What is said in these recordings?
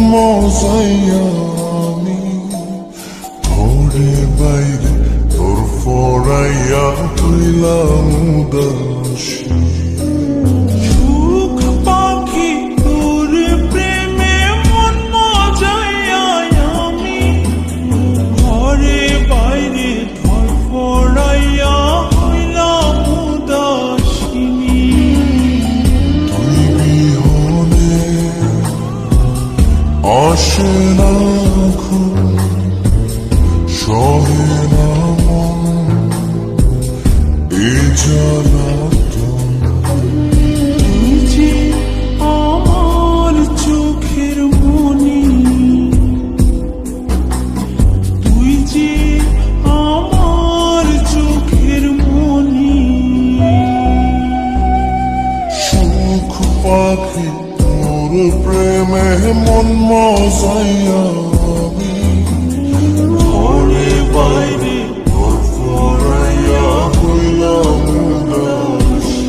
মজাইয়া আমি ঘরে বাইরে তোর ফরাইয়া হইলাম উদাসী। সুখ পাখি তোর প্রেমে মন মজাইয়া আমি ঘরে বাইরে ধর ফরাইয়া হইলাম উদাসিনী। তুই বিহনে আসে না ঘুম, সহে না মন এ জ্বালাতন। তুই যে আমার চোখের মনি, তুই যে আমার চোখের মনি। সুখ পাখি তোর প্রেমে মন মজাইয়া আমি ঘরে বাইরে তোর ফরাইয়া হইলাম উদাসী।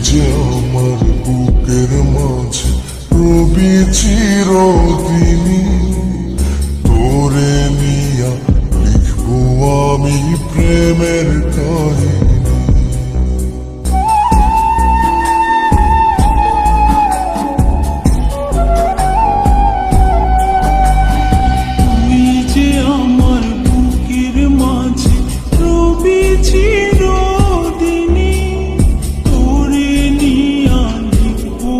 যে আমার বুকের মাঝে রবি চিরদিনী, তোরে নিয়া লিখবো আমি প্রেমের কাহিনী। তুই যে আমার বুকের মাঝে রবি চিরদিনী, তোরে নিয়া লিখবো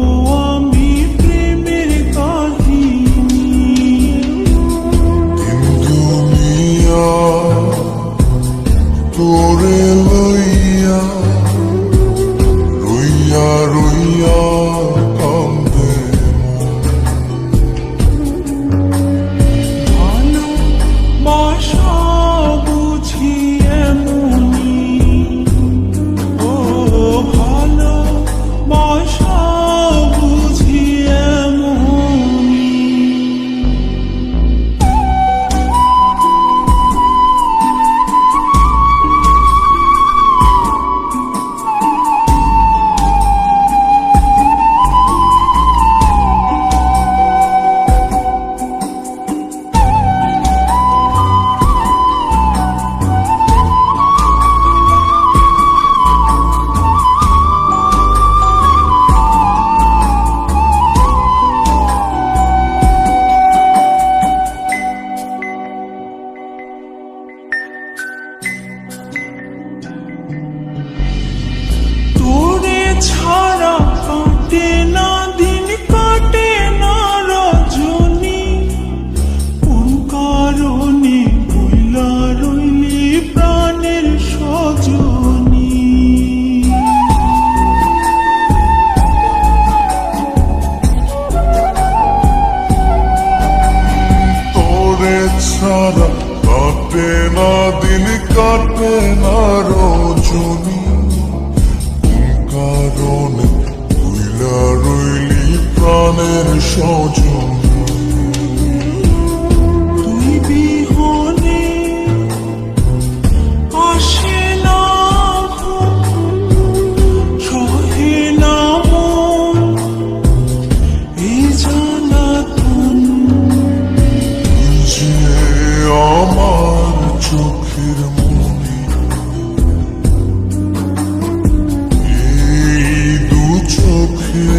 আমি প্রেমের কাহিনী। দিন দুনিয়া তোরে লইয়া রইয়া রইয়া কান্দে ভালোবাসা বুঝি এমনি, ও ভালোবাসা বুঝি এমনি। তোরে ছাড়া কাটে না দিন, কাটে না রজনী, কোন কারণে ভুলা রইলি প্রাণের সজনী। তোরে ছাড়া কাটে না দিন, কাটে না রজনী, কারণে ভুইলা রইলি প্রাণের সজনী। তুই বিহনে আসে না ঘুম, সহে না মন এই জ্বালাতন। তুই যে আমার চোখের মনি, এই দু চোখে